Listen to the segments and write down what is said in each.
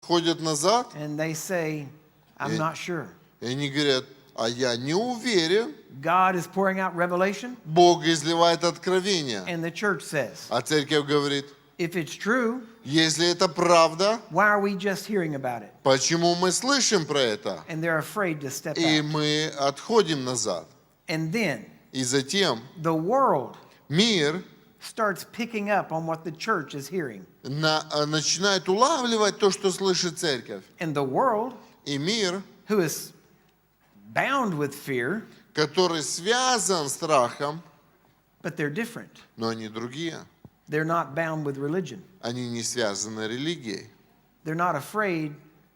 ходят назад, and they say, I'm not sure. и они говорят, а я не уверен. God is pouring out revelation, Бог изливает откровение. and the church says, А церковь говорит, if it's true, если это правда, why are we just hearing about it? почему мы слышим про это? And they're afraid to step И out. мы отходим назад. And then И затем the world мир starts picking up on what the church is hearing. начинает улавливать то, что слышит церковь. And the world, И мир, who is bound with fear, который связан страхом, but they're different. но они другие. They're not bound with religion. Они не связаны религией. They're not afraid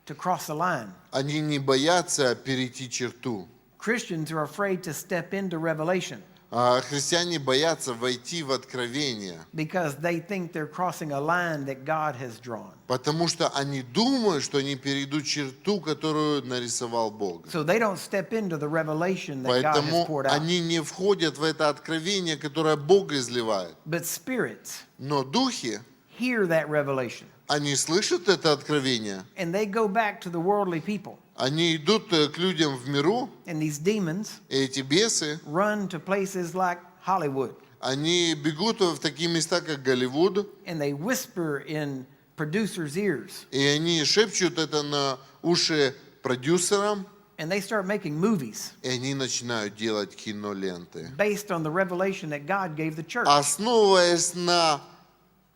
to cross the line. Они не боятся перейти черту. Christians are afraid to step into revelation А христиане боятся войти в откровение, because they think they're crossing a line that God has drawn. потому что они думают, что они перейдут черту, которую нарисовал Бог. So they don't step into the revelation that God has Поэтому poured out. они не входят в это откровение, которое Бог изливает. But spirits Но духи, hear that revelation они слышат это откровение, and they go back to the worldly people. они идут к людям в миру, And these demons и эти бесы, run to places like Hollywood они бегут в такие места, как Голливуд, and they whisper in producers' ears и они шепчут это на уши продюсерам, and they start making movies и они начинают делать киноленты, based on the revelation that God gave the church. основываясь на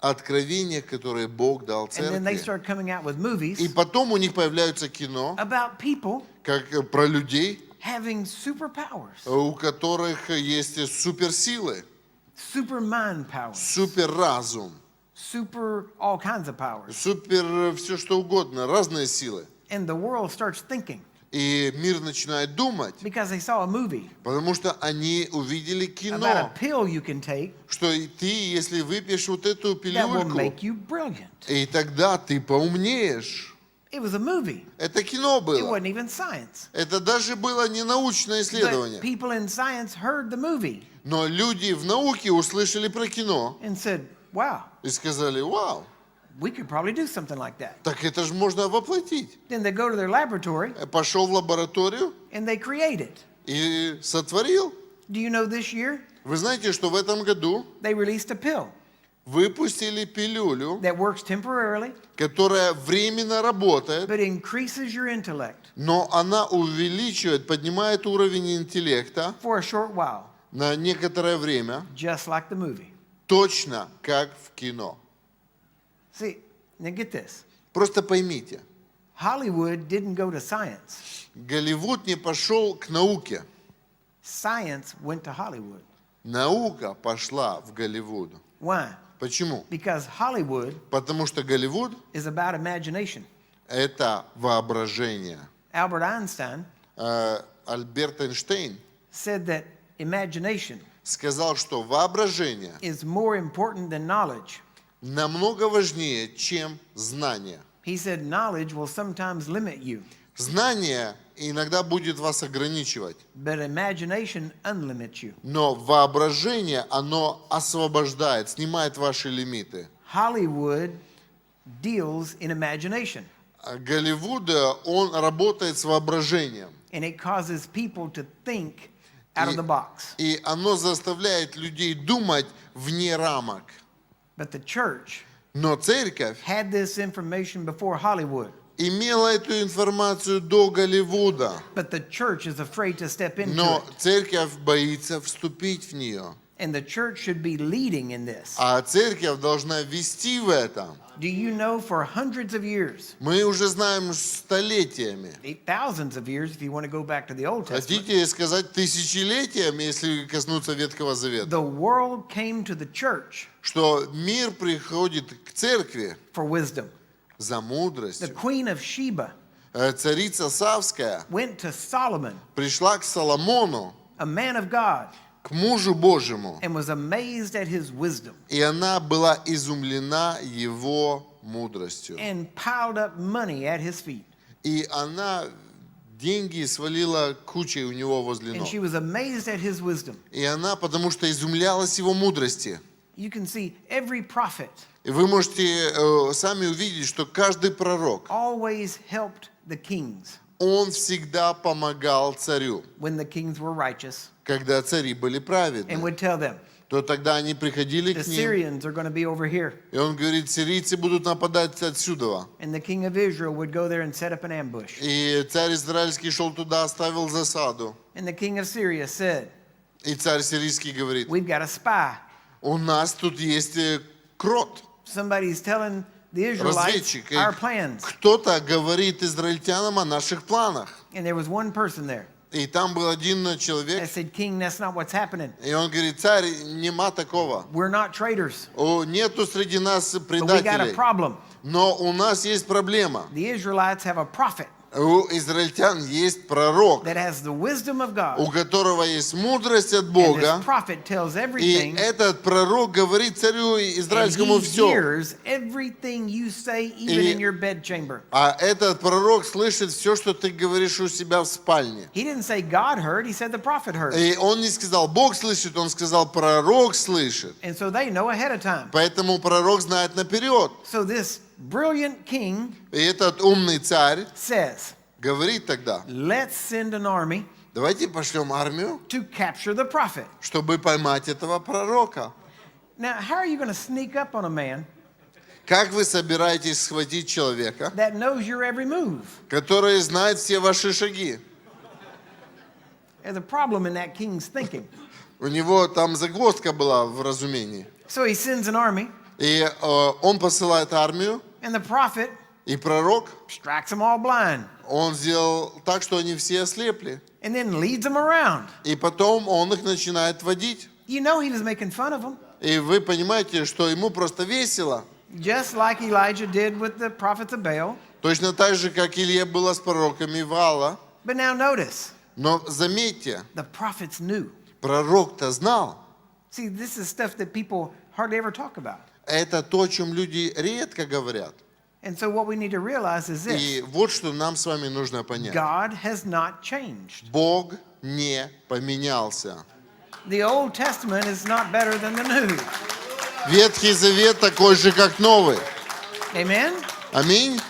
откровениях, которые Бог дал And then they церкви. start coming out with movies И потом у них появляются кино, about people как про людей, having superpowers, у которых есть суперсилы, super mind powers, суперразум, super all kinds of powers. супер все что угодно, разные силы. And the world starts thinking И мир начинает думать, because they saw a movie потому что они увидели about a кино, pill you can take что и ты, если выпьешь вот эту that will пилюльку, make you brilliant. и тогда ты поумнеешь. It was a movie. Это кино It было. wasn't even science. Это даже было не научное But исследование. people in science heard the movie Но люди в науке услышали про кино and said, wow, и сказали, вау, we could probably do something like that. так это же можно воплотить. Then they go to their laboratory Пошел в лабораторию and they create it. и сотворил. Do you know this year Вы знаете, что в этом году they released a pill выпустили пилюлю, that works temporarily которая временно работает, but increases your intellect но она увеличивает, поднимает уровень интеллекта for a short while, на некоторое время, just like the movie. точно как в кино. See, now get this. Просто поймите, Hollywood didn't go to science. Голливуд не пошел к науке. Science went to Hollywood. Наука пошла в Голливуд. Why? Почему? Because Hollywood Потому что Голливуд is about imagination. – это воображение. Albert Einstein Альберт Эйнштейн said that imagination сказал, что воображение is more important than knowledge. намного важнее, чем знание. He said knowledge will sometimes limit you, Знание иногда будет вас ограничивать, but imagination unlimits you. но воображение, оно освобождает, снимает ваши лимиты. Hollywood deals in imagination, Голливуд, он работает с воображением, and it causes people to think out of the box. и оно заставляет людей думать вне рамок. But the church Но церковь had this information before Hollywood, имела эту информацию до Голливуда, but the church is afraid to step into но it. церковь боится вступить в нее. And the church should be leading in this. А церковь должна вести в этом. Do you know for hundreds of years, Мы уже знаем столетиями. thousands of years if you want to go back to the Old Testament, Хотите сказать тысячелетиями, если коснуться Ветхого Завета, the world came to the church что мир приходит к церкви for wisdom. за The мудростью. Queen of Sheba Царица Савская went to Solomon, пришла к Соломону, a man of God, к мужу Божьему, and was amazed at his wisdom и она была изумлена его мудростью. and piled up money at his feet. И она деньги свалила кучей у него возле And ног. she was amazed at his wisdom. И она, потому что изумлялась его мудрости. you can see every prophet И вы можете сами увидеть, что каждый пророк, always helped the kings он всегда помогал царю. when the kings were righteous Когда цари были and праведны, would tell them, то тогда они приходили the к ним, Syrians are going to be over here. и он говорит, сирийцы будут нападать отсюда. And the king of Israel would go there and set up an ambush. И царь израильский шел туда, оставил засаду. And the king of Syria said, И царь сирийский говорит, we've got a spy. у нас тут есть крот, Somebody's telling the Israelites разведчик. И our plans. кто-то говорит израильтянам о наших планах. And there was one person there И там был один that человек, said, King, that's not what's happening. и он говорит, царь, нема такого. We're not traitors, Нету среди нас but we got a предателей. problem. Но у нас есть проблема. The Israelites have a prophet У израильтян есть пророк, that has the wisdom of God. у которого есть мудрость от And Бога. this prophet tells И everything, этот пророк говорит царю and израильскому he все. hears everything you say, even И- in your bedchamber. А этот пророк слышит все, что ты говоришь у себя в спальне. He didn't say God heard, he said the prophet heard. И он не сказал, Бог слышит, он сказал, пророк слышит. And so they know ahead of time. Поэтому пророк знает наперед. So this brilliant king И этот умный царь says, говорит тогда, let's send an army давайте пошлем армию, to capture the prophet. чтобы поймать этого пророка. Now, how are you going to sneak up on a man Как вы собираетесь схватить человека, that knows your every move? который знает все ваши шаги? There's a problem in that king's thinking. У него там загвоздка была в разумении. So he sends an army, И он посылает армию, and the prophet и пророк, strikes them all blind, он сделал так, что они все ослепли. and then leads them around. И потом он их начинает водить. You know he was making fun of them, И вы понимаете, что ему просто весело. just like Elijah did with the prophets of Baal. Точно так же, как Илья было с пророками Ваала. But now notice, Но заметьте, the prophets knew. пророк-то знал. See, this is stuff that people hardly ever talk about. Это то, о чем люди редко говорят. And so what we need to realize is this. И вот что нам с вами нужно понять. God has not changed. Бог не поменялся. The Old Testament is not better than the New. Ветхий Завет такой же, как Новый. Amen? Аминь.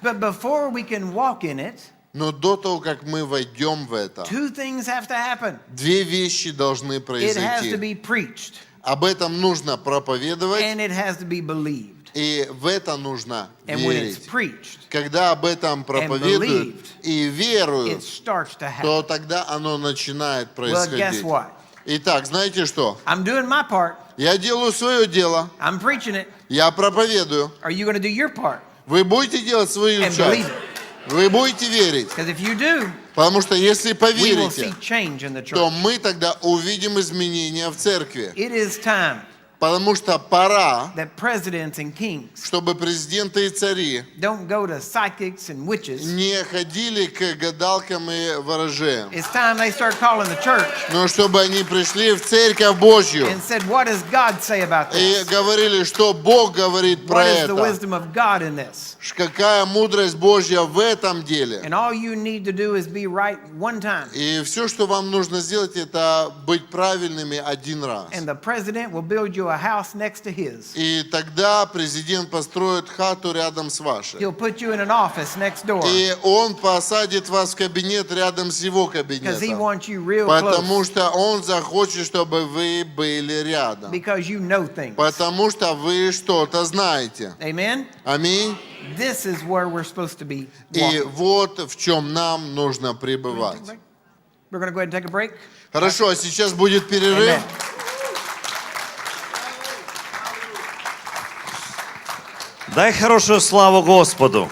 But before we can walk in it, Но до того, как мы войдем в это, two things have to happen. две вещи должны It has to произойти. be preached, Об этом нужно проповедовать, and it has to be believed. и в это нужно And when it's верить. preached, Когда об этом проповедуют believed, и it веруют, starts to то happen. тогда оно начинает Well, guess происходить. what? Итак, знаете что? I'm doing my part. Я делаю свое дело, I'm preaching it. я проповедую. Are you going to do your part Вы будете делать свою and believe часть. it? Вы будете верить. Because if you do, Потому что если we will see поверите, change in the то church. мы тогда увидим изменения в церкви. It is time Потому что пора, that presidents and kings чтобы президенты и цари don't go to psychics and witches. не ходили к гадалкам и ворожеям, It's time they start calling the church но чтобы они пришли в Церковь Божью and said, what does God say about и this? говорили, что Бог говорит про What is the это, wisdom of God in this? какая мудрость Божья в этом деле. And all you need to do is be right one time. И все, что вам нужно сделать, это быть правильными один раз. And the president will build you a house next to his. И тогда президент построит хату рядом с вашей. He'll put you in an office next door И он посадит вас в кабинет рядом с его because he кабинетом. wants you real Потому close что он захочет, чтобы вы были рядом. because you know things. Потому что вы что-то знаете. Amen? Аминь. This is where we're supposed to be И walking. вот в чем нам нужно пребывать. We're going to go ahead and take a break. Хорошо, а сейчас будет перерыв. Amen. Дай хорошую славу Господу.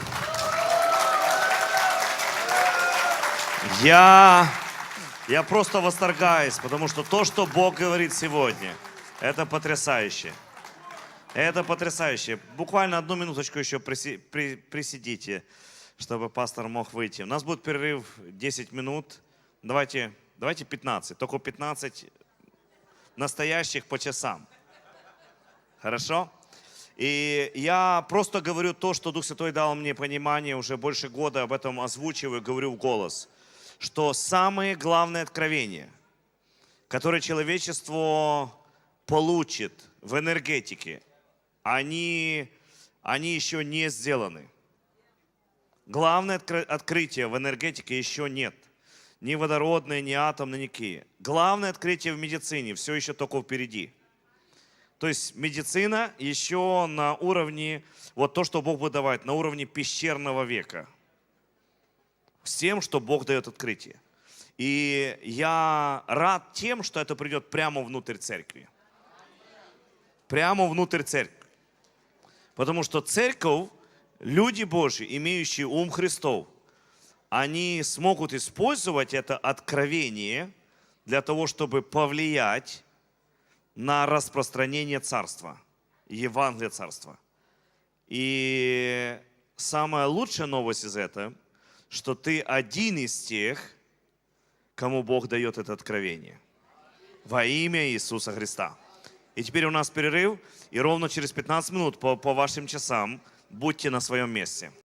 Я просто восторгаюсь, потому что то, что Бог говорит сегодня, это потрясающе. Это потрясающе. Буквально одну минуточку еще присидите, чтобы пастор мог выйти. У нас будет перерыв 10 минут. Давайте 15. Только 15 настоящих по часам. Хорошо? И я просто говорю то, что Дух Святой дал мне понимание, уже больше года об этом озвучиваю, говорю в голос, что самые главные откровения, которые человечество получит в энергетике, они еще не сделаны. Главное открытие в энергетике еще нет. Ни водородные, ни атомные, никакие. Главное открытие в медицине все еще только впереди. То есть медицина еще на уровне, вот то, что Бог будет давать, на уровне пещерного века. С тем, что Бог дает открытие. И я рад тем, что это придет прямо внутрь церкви. Прямо внутрь церкви. Потому что церковь, люди Божьи, имеющие ум Христов, они смогут использовать это откровение для того, чтобы повлиять на распространение Царства, Евангелия Царства. И самая лучшая новость из этого, что ты один из тех, кому Бог дает это откровение. Во имя Иисуса Христа. И теперь у нас перерыв, и ровно через 15 минут по вашим часам будьте на своем месте.